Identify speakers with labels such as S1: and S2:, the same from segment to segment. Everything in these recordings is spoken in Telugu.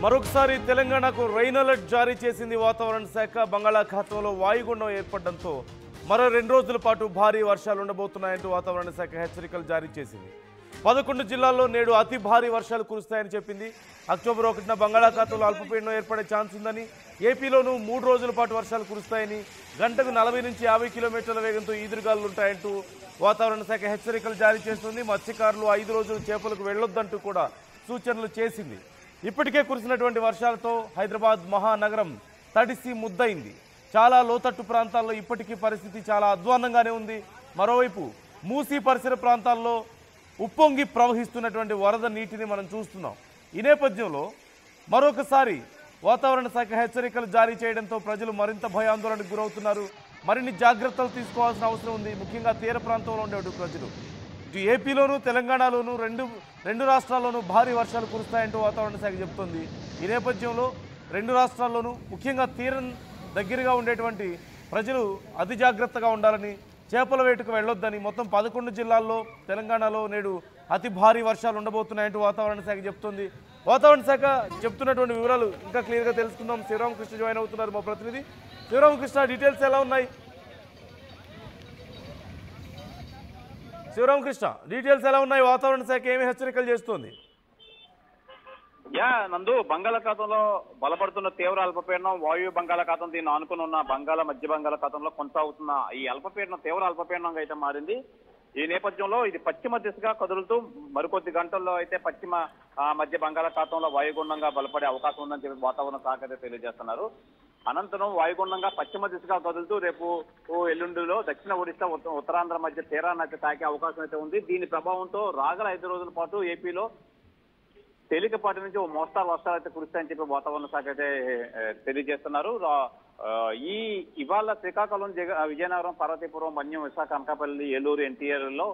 S1: మరొకసారి తెలంగాణకు రెయిన్ అలర్ట్ జారీ చేసింది వాతావరణ శాఖ. బంగాళాఖాతంలో వాయుగుండం ఏర్పడడంతో మరో 2 రోజుల పాటు భారీ వర్షాలు ఉండబోతున్నాయంటూ వాతావరణ శాఖ హెచ్చరికలు జారీ చేసింది. 11 జిల్లాల్లో నేడు అతి భారీ వర్షాలు కురుస్తాయని చెప్పింది. అక్టోబర్ 1న బంగాళాఖాతంలో అల్పపీడనం ఏర్పడే ఛాన్స్ ఉందని, ఏపీలోనూ 3 రోజుల పాటు వర్షాలు కురుస్తాయని, గంటకు 40 నుంచి 50 కిలోమీటర్ల వేగంతో ఈదురుగాలులు ఉంటాయంటూ వాతావరణ శాఖ హెచ్చరికలు జారీ చేస్తుంది. మత్స్యకారులు 5 రోజులు చేపలకు వెళ్లొద్దంటూ కూడా సూచనలు చేసింది. ఇప్పటికే కురిసినటువంటి వర్షాలతో హైదరాబాద్ మహానగరం తడిసి ముద్దయింది. చాలా లోతట్టు ప్రాంతాల్లో ఇప్పటికీ పరిస్థితి చాలా అధ్వాన్నంగానే ఉంది. మరోవైపు మూసీ పరిసర ప్రాంతాల్లో ఉప్పొంగి ప్రవహిస్తున్నటువంటి వరద నీటిని మనం చూస్తున్నాం. ఈ నేపథ్యంలో మరొకసారి వాతావరణ శాఖ హెచ్చరికలు జారీ చేయడంతో ప్రజలు మరింత భయాందోళనకు గురవుతున్నారు. మరిన్ని జాగ్రత్తలు తీసుకోవాల్సిన అవసరం ఉంది. ముఖ్యంగా తీర ప్రాంతంలో ఉండే ప్రజలు ఇటు ఏపీలోనూ తెలంగాణలోనూ రెండు రాష్ట్రాల్లోనూ భారీ వర్షాలు కురుస్తాయంటూ వాతావరణ శాఖ చెబుతోంది. ఈ నేపథ్యంలో 2 రాష్ట్రాల్లోనూ ముఖ్యంగా తీరం దగ్గరగా ఉండేటువంటి ప్రజలు అతి జాగ్రత్తగా ఉండాలని, చేపల వేటకు వెళ్ళొద్దని, మొత్తం 11 జిల్లాల్లో తెలంగాణలో నేడు అతి భారీ వర్షాలు ఉండబోతున్నాయంటూ వాతావరణ శాఖ చెబుతోంది. వాతావరణ శాఖ చెప్తున్నటువంటి వివరాలు ఇంకా క్లియర్గా తెలుసుకుందాం. శివరామకృష్ణ జాయిన్ అవుతున్నారు, మా ప్రతినిధి. శివరామకృష్ణ, డీటెయిల్స్ ఎలా ఉన్నాయి? వాతావరణ శాఖ ఏమి హెచ్చరికలు చేస్తోంది?
S2: నందు, బంగాళాఖాతంలో బలపడుతున్న తీవ్ర అల్పపీడనం వాయు బంగాళాఖాతం దీన్ని ఆనుకుని ఉన్న మధ్య బంగాళాఖాతంలో కొనసాగుతున్న ఈ అల్పపీడనం తీవ్ర అల్పపీడనంగా అయితే మారింది. ఈ నేపథ్యంలో ఇది పశ్చిమ దిశగా కదులుతూ మరికొద్ది గంటల్లో అయితే పశ్చిమ మధ్య బంగాళాఖాతంలో వాయుగుండంగా బలపడే అవకాశం ఉందని చెప్పి వాతావరణ శాఖ అయితే తెలియజేస్తున్నారు. అనంతరం వాయుగుండంగా పశ్చిమ దిశగా కదులుతూ రేపు ఎల్లుండిలో దక్షిణ ఒడిశా ఉత్తరాంధ్ర మధ్య తీరాన్ని అయితే తాకే అవకాశం అయితే ఉంది. దీని ప్రభావంతో రాగల 5 రోజుల పాటు ఏపీలో తేలికపాటి నుంచి ఓ మోస్తారు వర్షాలు అయితే కురుస్తాయని చెప్పి వాతావరణ శాఖ అయితే తెలియజేస్తున్నారు. ఇవాళ శ్రీకాకుళం, విజయనగరం, పార్వతీపురం, మన్యం, విశాఖ, అనకాపల్లి, ఏలూరు, ఎన్టీఆర్ లో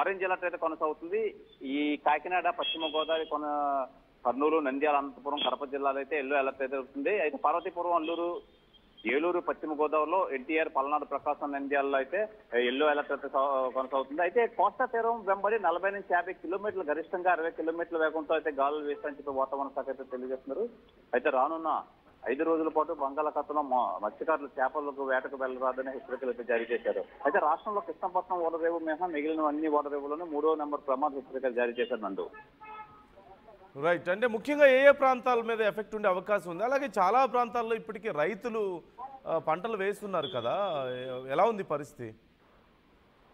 S2: ఆరెంజ్ అలర్ట్ అయితే కొనసాగుతుంది. ఈ కాకినాడ, పశ్చిమ గోదావరి, కర్నూలు, నంద్యాల, అనంతపురం, కడప జిల్లాలో అయితే ఎల్లో అలర్ట్ అయితే వస్తుంది. అయితే పార్వతీపురం, అల్లూరు, ఏలూరు, పశ్చిమ గోదావరిలో, ఎన్టీఆర్, పల్నాడు, ప్రకాశం, నంద్యాలలో అయితే ఎల్లో అలర్ట్ అయితే కొనసాగుతుంది. అయితే కోస్తా తీరం వెంబడి 40 నుంచి 50 కిలోమీటర్లు, గరిష్టంగా 60 కిలోమీటర్ల వేగంతో అయితే గాలులు వేస్తాయని చెప్పి వాతావరణ శాఖ అయితే తెలియజేస్తున్నారు. అయితే రానున్న 5 రోజుల పాటు బంగాళాఖాతంలో మత్స్యకారులు చేపలకు వేటకు వెళ్లరాదని హెచ్చరికలు అయితే జారీ చేశారు. అయితే రాష్ట్రంలో కృష్ణపట్నం ఓడరేవు మినహా మిగిలిన అన్ని ఓడరేవులను 3వ నెంబర్ ప్రమాద హెచ్చరికలు జారీ చేశారు. నందు,
S1: రైట్. అంటే ముఖ్యంగా ఏ ప్రాంతాల మీద ఎఫెక్ట్ ఉండే అవకాశం ఉంది? అలాగే చాలా ప్రాంతాల్లో ఇప్పటికీ రైతులు పంటలు వేస్తున్నారు కదా, ఎలా ఉంది పరిస్థితి?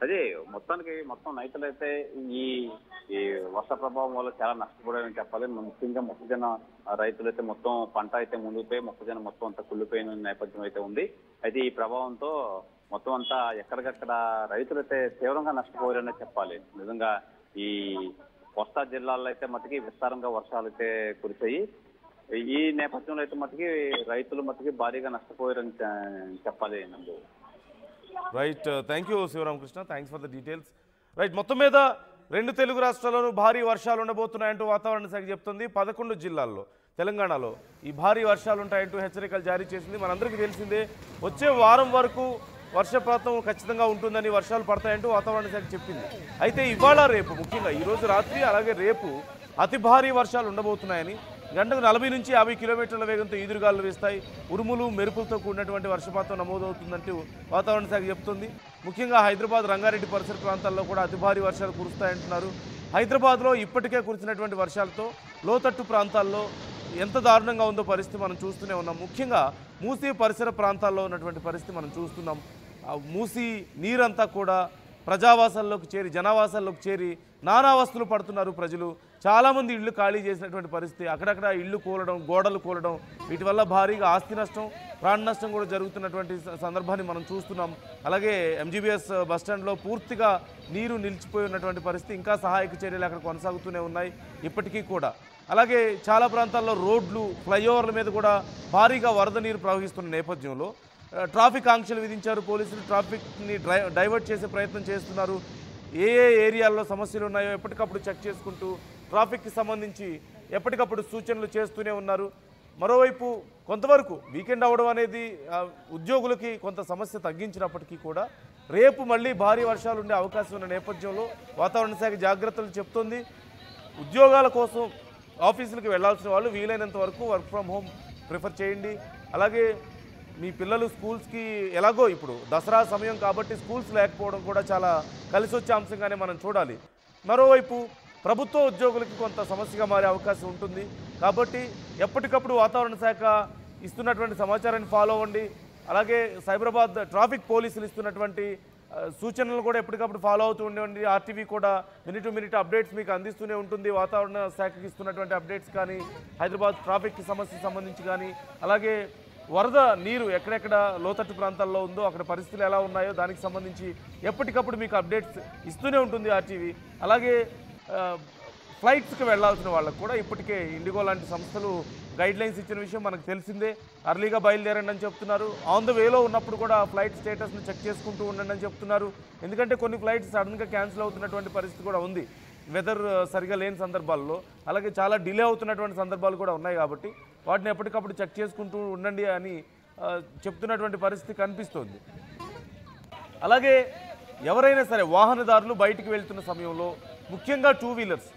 S2: అదే మొత్తం రైతులైతే ఈ వర్ష ప్రభావం వల్ల చాలా నష్టపోయారని చెప్పాలి. ముఖ్యంగా మొక్కజొన్న రైతులైతే మొత్తం పంట అయితే ముందుకుపోయి మొక్కజొన్న మొత్తం అంతా కుళ్ళిపోయిన నేపథ్యం అయితే ఉంది. అయితే ఈ ప్రభావంతో మొత్తం అంతా ఎక్కడికక్కడ రైతులైతే తీవ్రంగా నష్టపోయారనే చెప్పాలి. నిజంగా ఈ కోస్తా జిల్లాల్లో అయితే మట్టుకి విస్తారంగా వర్షాలు అయితే కురిశాయి. ఈ నేపథ్యంలో అయితే మట్టుకి రైతులు మట్టుకి భారీగా నష్టపోయారని చెప్పాలి. నందు,
S1: right. Thank you Sivaramakrishna, thanks for the details. Right, మొత్తం మీద 2 తెలుగు రాష్ట్రాల్లోనూ భారీ వర్షాలు ఉండబోతున్నాయంటూ వాతావరణ శాఖ చెప్తుంది. 11 జిల్లాల్లో తెలంగాణలో ఈ భారీ వర్షాలు ఉంటాయంటూ హెచ్చరికలు జారీ చేసింది. మనందరికీ తెలిసిందే, వచ్చే వారం వరకు వర్షపాతం ఖచ్చితంగా ఉంటుందని, వర్షాలు పడతాయంటూ వాతావరణ శాఖ చెప్పింది. అయితే ఇవాళ రేపు, ముఖ్యంగా ఈరోజు రాత్రి అలాగే రేపు అతి భారీ వర్షాలు ఉండబోతున్నాయని, గంటకు 40 నుంచి 50 కిలోమీటర్ల వేగంతో ఈదురుగాలు వేస్తాయి, ఉరుములు మెరుపులతో కూడినటువంటి వర్షపాతం నమోదవుతుందంటూ వాతావరణ శాఖ చెప్తుంది. ముఖ్యంగా హైదరాబాద్, రంగారెడ్డి పరిసర ప్రాంతాల్లో కూడా అతి భారీ వర్షాలు కురుస్తాయంటున్నారు. హైదరాబాద్లో ఇప్పటికే కురిసినటువంటి వర్షాలతో లోతట్టు ప్రాంతాల్లో ఎంత దారుణంగా ఉందో పరిస్థితి మనం చూస్తూనే ఉన్నాం. ముఖ్యంగా మూసీ పరిసర ప్రాంతాల్లో ఉన్నటువంటి పరిస్థితి మనం చూస్తున్నాం. మూసీ నీరంతా కూడా ప్రజావాసాల్లోకి చేరి, జనావాసాల్లోకి చేరి నానావస్థలు పడుతున్నారు ప్రజలు. చాలామంది ఇళ్ళు ఖాళీ చేసినటువంటి పరిస్థితి, అక్కడక్కడ ఇళ్ళు కూలడం, గోడలు కూలడం, వీటి వల్ల భారీగా ఆస్తి నష్టం, ప్రాణ నష్టం కూడా జరుగుతున్నటువంటి సందర్భాన్ని మనం చూస్తున్నాం. అలాగే ఎంజీబీఎస్ బస్టాండ్లో పూర్తిగా నీరు నిలిచిపోయి ఉన్నటువంటి పరిస్థితి, ఇంకా సహాయక చర్యలు అక్కడ కొనసాగుతూనే ఉన్నాయి ఇప్పటికీ కూడా. అలాగే చాలా ప్రాంతాల్లో రోడ్లు, ఫ్లైఓవర్ల మీద కూడా భారీగా వరద నీరు ప్రవహిస్తున్న నేపథ్యంలో ట్రాఫిక్ ఆంక్షలు విధించారు పోలీసులు. ట్రాఫిక్ని డైవర్ట్ చేసే ప్రయత్నం చేస్తున్నారు. ఏ ఏరియాల్లో సమస్యలు ఉన్నాయో ఎప్పటికప్పుడు చెక్ చేసుకుంటూ ట్రాఫిక్కి సంబంధించి ఎప్పటికప్పుడు సూచనలు చేస్తూనే ఉన్నారు. మరోవైపు కొంతవరకు వీకెండ్ అవడం అనేది ఉద్యోగులకి కొంత సమస్య తగ్గించినప్పటికీ కూడా రేపు మళ్ళీ భారీ వర్షాలు ఉండే అవకాశం ఉన్న నేపథ్యంలో వాతావరణ శాఖ జాగ్రత్తలు చెప్తోంది. ఉద్యోగాల కోసం ఆఫీసులకు వెళ్ళాల్సిన వాళ్ళు వీలైనంత వరకు వర్క్ ఫ్రమ్ హోమ్ ప్రిఫర్ చేయండి. అలాగే మీ పిల్లలు స్కూల్స్కి ఎలాగో ఇప్పుడు దసరా సమయం కాబట్టి స్కూల్స్ లేకపోవడం కూడా చాలా కలిసి వచ్చే అంశంగానే మనం చూడాలి. మరోవైపు ప్రభుత్వ ఉద్యోగులకి కొంత సమస్యగా మారే అవకాశం ఉంటుంది కాబట్టి ఎప్పటికప్పుడు వాతావరణ శాఖ ఇస్తున్నటువంటి సమాచారాన్ని ఫాలో అవ్వండి. అలాగే సైబరాబాద్ ట్రాఫిక్ పోలీసులు ఇస్తున్నటువంటి సూచనలు కూడా ఎప్పటికప్పుడు ఫాలో అవుతూ ఉండండి. ఆర్టీవీ కూడా మినిట్ టు మినిట్ అప్డేట్స్ మీకు అందిస్తూనే ఉంటుంది. వాతావరణ శాఖకి ఇస్తున్నటువంటి అప్డేట్స్ కానీ, హైదరాబాద్ ట్రాఫిక్ సమస్యకు సంబంధించి కానీ, అలాగే వరద నీరు ఎక్కడెక్కడ లోతట్టు ప్రాంతాల్లో ఉందో అక్కడ పరిస్థితులు ఎలా ఉన్నాయో దానికి సంబంధించి ఎప్పటికప్పుడు మీకు అప్డేట్స్ ఇస్తూనే ఉంటుంది ఆర్టీవీ. అలాగే ఫ్లైట్స్కి వెళ్లాల్సిన వాళ్ళకు కూడా ఇప్పటికే ఇండిగో లాంటి సంస్థలు గైడ్లైన్స్ ఇచ్చిన విషయం మనకు తెలిసిందే. అర్లీగా బయలుదేరండి అని చెప్తున్నారు. ఆన్ ద వేలో ఉన్నప్పుడు కూడా ఫ్లైట్ స్టేటస్ని చెక్ చేసుకుంటూ ఉండండి అని చెప్తున్నారు. ఎందుకంటే కొన్ని ఫ్లైట్స్ సడన్గా క్యాన్సిల్ అవుతున్నటువంటి పరిస్థితి కూడా ఉంది వెదర్ సరిగా లేని సందర్భాల్లో. అలాగే చాలా డిలే అవుతున్నటువంటి సందర్భాలు కూడా ఉన్నాయి కాబట్టి వాటిని ఎప్పటికప్పుడు చెక్ చేసుకుంటూ ఉండండి అని చెప్తున్నటువంటి పరిస్థితి కనిపిస్తోంది. అలాగే ఎవరైనా సరే వాహనదారులు బయటికి వెళ్తున్న సమయంలో ముఖ్యంగా టూ వీలర్స్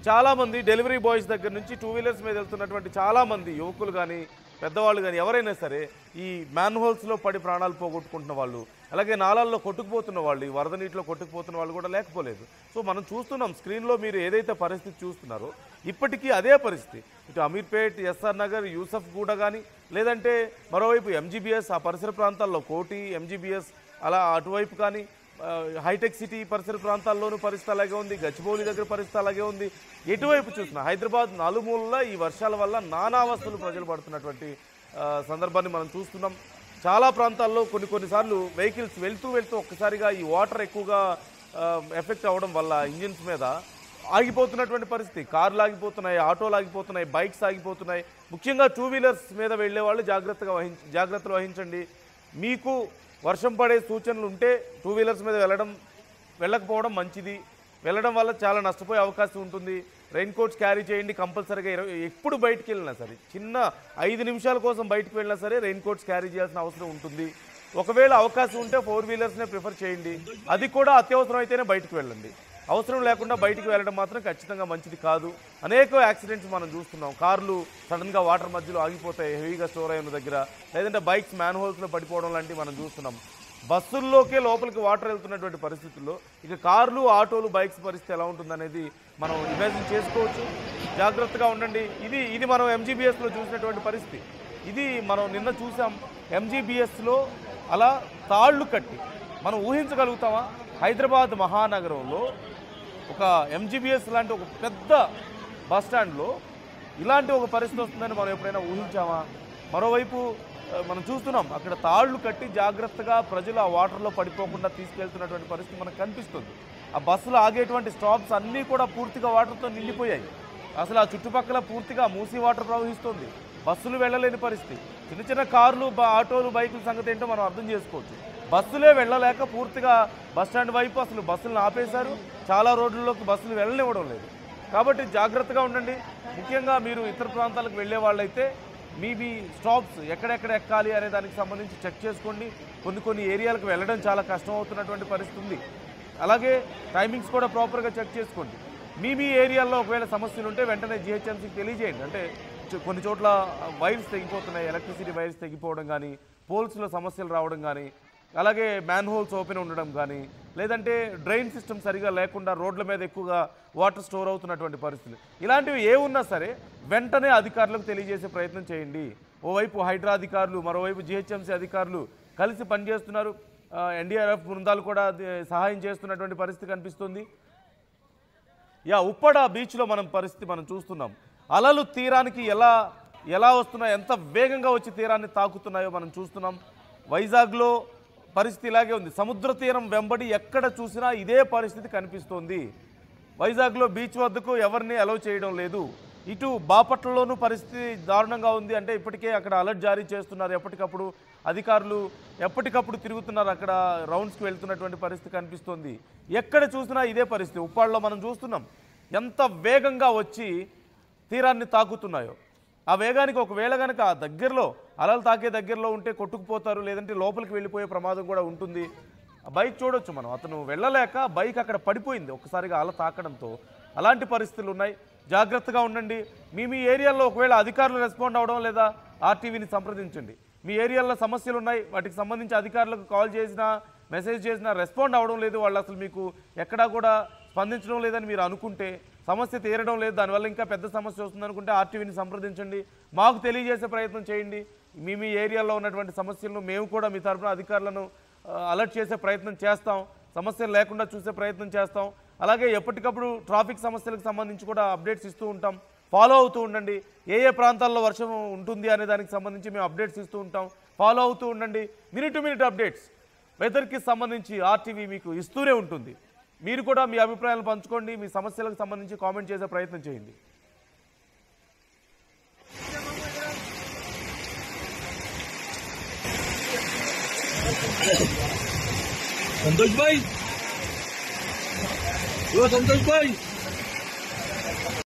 S1: చాలామంది డెలివరీ బాయ్స్ దగ్గర నుంచి టూ వీలర్స్ మీద వెళ్తున్నటువంటి చాలామంది యువకులు కానీ పెద్దవాళ్ళు కానీ ఎవరైనా సరే ఈ మ్యాన్ హోల్స్లో పడి ప్రాణాలు పోగొట్టుకుంటున్న వాళ్ళు, అలాగే నాలాల్లో కొట్టుకుపోతున్న వాళ్ళు, ఈ వరద నీటిలో కొట్టుకుపోతున్న వాళ్ళు కూడా లేకపోలేదు. సో మనం చూస్తున్నాం స్క్రీన్లో మీరు ఏదైతే పరిస్థితి చూస్తున్నారో ఇప్పటికీ అదే పరిస్థితి. ఇటు అమీర్పేట్, ఎస్ఆర్ నగర్, యూసఫ్ గూడ కానీ లేదంటే మరోవైపు ఎంజీబీఎస్ ఆ పరిసర ప్రాంతాల్లో కోటి, ఎంజీబీఎస్ అలా అటువైపు కానీ హైటెక్ సిటీ పరిసర ప్రాంతాల్లోనూ పరిస్థితి అలాగే ఉంది. గచ్చిబౌలి దగ్గర పరిస్థితి అలాగే ఉంది. ఎటువైపు చూసినా హైదరాబాద్ నలుమూలలా ఈ వర్షాల వల్ల నానావస్థలు ప్రజలు పడుతున్నటువంటి సందర్భాన్ని మనం చూస్తున్నాం. చాలా ప్రాంతాల్లో కొన్నిసార్లు వెహికల్స్ వెళ్తూ ఒక్కసారిగా ఈ వాటర్ ఎక్కువగా ఎఫెక్ట్ అవ్వడం వల్ల ఇంజిన్స్ మీద ఆగిపోతున్నటువంటి పరిస్థితి. కార్లు ఆగిపోతున్నాయి, ఆటోలు ఆగిపోతున్నాయి, బైక్స్ ఆగిపోతున్నాయి. ముఖ్యంగా టూ వీలర్స్ మీద వెళ్ళే వాళ్ళు జాగ్రత్తలు వహించండి. మీకు వర్షం పడే సూచనలు ఉంటే టూ వీలర్స్ మీద వెళ్ళకపోవడం మంచిది. వెళ్ళడం వల్ల చాలా నష్టపోయే అవకాశం ఉంటుంది. రెయిన్ కోట్స్ క్యారీ చేయండి కంపల్సరీగా. ఎప్పుడు బయటికి వెళ్ళినా సరే, చిన్న 5 నిమిషాల కోసం బయటికి వెళ్ళినా సరే రెయిన్ కోట్స్ క్యారీ చేయాల్సిన అవసరం ఉంటుంది. ఒకవేళ అవకాశం ఉంటే 4 వీలర్స్నే ప్రిఫర్ చేయండి. అది కూడా అత్యవసరం అయితేనే బయటికి వెళ్ళండి. అవసరం లేకుండా బయటికి వెళ్ళడం మాత్రం ఖచ్చితంగా మంచిది కాదు. అనేక యాక్సిడెంట్స్ మనం చూస్తున్నాం. కార్లు సడన్గా వాటర్ మధ్యలో ఆగిపోతాయి హెవీగా స్టోర్ అయిన దగ్గర, లేదంటే బైక్స్ మ్యాన్ హోల్స్లో పడిపోవడం లాంటివి మనం చూస్తున్నాం. బస్సుల్లోకే లోపలికి వాటర్ వెళ్తున్నటువంటి పరిస్థితుల్లో ఇక కార్లు, ఆటోలు, బైక్స్ పరిస్థితి ఎలా ఉంటుందనేది మనం ఇమాజిన్ చేసుకోవచ్చు. జాగ్రత్తగా ఉండండి. ఇది మనం ఎంజీబీఎస్లో చూసినటువంటి పరిస్థితి. ఇది మనం నిన్న చూసాం. ఎంజీబీఎస్లో అలా తాళ్లు కట్టి మనం ఊహించగలుగుతామా? హైదరాబాద్ మహానగరంలో ఒక ఎంజీబీఎస్ లాంటి ఒక పెద్ద బస్టాండ్లో ఇలాంటి ఒక పరిస్థితి వస్తుందని మనం ఎప్పుడైనా ఊహించామా? మరోవైపు మనం చూస్తున్నాం అక్కడ తాళ్లు కట్టి జాగ్రత్తగా ప్రజలు ఆ వాటర్లో పడిపోకుండా తీసుకెళ్తున్నటువంటి పరిస్థితి మనకు కనిపిస్తుంది. ఆ బస్సులు ఆగేటువంటి స్టాప్స్ అన్నీ కూడా పూర్తిగా వాటర్తో నిండిపోయాయి. అసలు ఆ చుట్టుపక్కల పూర్తిగా మూసి వాటర్ ప్రవహిస్తుంది. బస్సులు వెళ్ళలేని పరిస్థితి. చిన్న కార్లు, ఆటోలు, బైకుల సంగతి ఏంటో మనం అర్థం చేసుకోవచ్చు. బస్సులే వెళ్ళలేక పూర్తిగా బస్టాండ్ వైపు అసలు బస్సులను ఆపేశారు. చాలా రోడ్లలోకి బస్సులు వెళ్ళనివ్వడం లేదు. కాబట్టి జాగ్రత్తగా ఉండండి. ముఖ్యంగా మీరు ఇతర ప్రాంతాలకు వెళ్ళే వాళ్ళైతే మీ స్టాప్స్ ఎక్కడెక్కడ ఎక్కాలి అనే దానికి సంబంధించి చెక్ చేసుకోండి. కొన్ని ఏరియాలకు వెళ్ళడం చాలా కష్టం అవుతున్నటువంటి పరిస్థితి ఉంది. అలాగే టైమింగ్స్ కూడా ప్రాపర్గా చెక్ చేసుకోండి. మీ ఏరియాలో ఒకవేళ సమస్యలు ఉంటే వెంటనే జిహెచ్ఎంసీకి తెలియజేయండి. అంటే కొన్ని చోట్ల వైర్స్ తెగిపోతున్నాయి, ఎలక్ట్రిసిటీ వైర్స్ తెగిపోవడం కానీ, పోల్స్లో సమస్యలు రావడం కానీ, అలాగే మ్యాన్ హోల్స్ ఓపెన్ ఉండడం కానీ, లేదంటే డ్రైన్ సిస్టమ్ సరిగా లేకుండా రోడ్ల మీద ఎక్కువగా వాటర్ స్టోర్ అవుతున్నటువంటి పరిస్థితులు, ఇలాంటివి ఏ ఉన్నా సరే వెంటనే అధికారులకు తెలియజేసే ప్రయత్నం చేయండి. ఓవైపు హైడ్రా అధికారులు, మరోవైపు జిహెచ్ఎంసీ అధికారులు కలిసి పనిచేస్తున్నారు. ఎన్డీఆర్ఎఫ్ బృందాలు కూడా సహాయం చేస్తున్నటువంటి పరిస్థితి కనిపిస్తుంది. ఉప్పడ బీచ్లో పరిస్థితి మనం చూస్తున్నాం. అలలు తీరానికి ఎలా వస్తున్నాయో, ఎంత వేగంగా వచ్చి తీరాన్ని తాకుతున్నాయో మనం చూస్తున్నాం. వైజాగ్లో పరిస్థితి ఇలాగే ఉంది. సముద్ర తీరం వెంబడి ఎక్కడ చూసినా ఇదే పరిస్థితి కనిపిస్తోంది. వైజాగ్లో బీచ్ వద్దకు ఎవరిని అలౌ చేయడం లేదు. ఇటు బాపట్లలోనూ పరిస్థితి దారుణంగా ఉంది. అంటే ఇప్పటికే అక్కడ అలర్ట్ జారీ చేస్తున్నారు. ఎప్పటికప్పుడు అధికారులు తిరుగుతున్నారు. అక్కడ రౌండ్స్కి వెళ్తున్నటువంటి పరిస్థితి కనిపిస్తోంది. ఎక్కడ చూసినా ఇదే పరిస్థితి. ఉప్పాడలో మనం చూస్తున్నాం ఎంత వేగంగా వచ్చి తీరాన్ని తాకుతున్నాయో. ఆ వేగానికి ఒకవేళ కనుక ఆ దగ్గరలో అలలు తాకే దగ్గరలో ఉంటే కొట్టుకుపోతారు, లేదంటే లోపలికి వెళ్ళిపోయే ప్రమాదం కూడా ఉంటుంది. ఆ బైక్ చూడొచ్చు మనం, అతను వెళ్ళలేక బైక్ అక్కడ పడిపోయింది ఒక్కసారిగా అల తాకడంతో. అలాంటి పరిస్థితులు ఉన్నాయి. జాగ్రత్తగా ఉండండి. మీ ఏరియాలో ఒకవేళ అధికారులు రెస్పాండ్ అవ్వడం లేదా ఆర్టీవీని సంప్రదించండి. మీ ఏరియాలో సమస్యలు ఉన్నాయి, వాటికి సంబంధించి అధికారులకు కాల్ చేసినా మెసేజ్ చేసినా రెస్పాండ్ అవ్వడం లేదు, వాళ్ళు అసలు మీకు ఎక్కడా కూడా స్పందించడం లేదని మీరు అనుకుంటే, సమస్య తీరడం లేదు, దానివల్ల ఇంకా పెద్ద సమస్య వస్తుంది అనుకుంటే ఆర్టీవీని సంప్రదించండి. మాకు తెలియజేసే ప్రయత్నం చేయండి. మీ ఏరియాలో ఉన్నటువంటి సమస్యలను మేము కూడా మీ తరఫున అధికారులను అలర్ట్ చేసే ప్రయత్నం చేస్తాం, సమస్యలు లేకుండా చూసే ప్రయత్నం చేస్తాం. అలాగే ఎప్పటికప్పుడు ట్రాఫిక్ సమస్యలకు సంబంధించి కూడా అప్డేట్స్ ఇస్తూ ఉంటాం. ఫాలో అవుతూ ఉండండి. ఏ ప్రాంతాల్లో వర్షం ఉంటుంది అనే దానికి సంబంధించి మేము అప్డేట్స్ ఇస్తూ ఉంటాం. ఫాలో అవుతూ ఉండండి. మినిట్ టు మినిట్ అప్డేట్స్ వెదర్కి సంబంధించి ఆర్టీవీ మీకు ఇస్తూనే ఉంటుంది. మీరు కూడా మీ అభిప్రాయాలను పంచుకోండి. మీ సమస్యలకు సంబంధించి కామెంట్ చేసే ప్రయత్నం చేయండి.
S3: संतोष भाई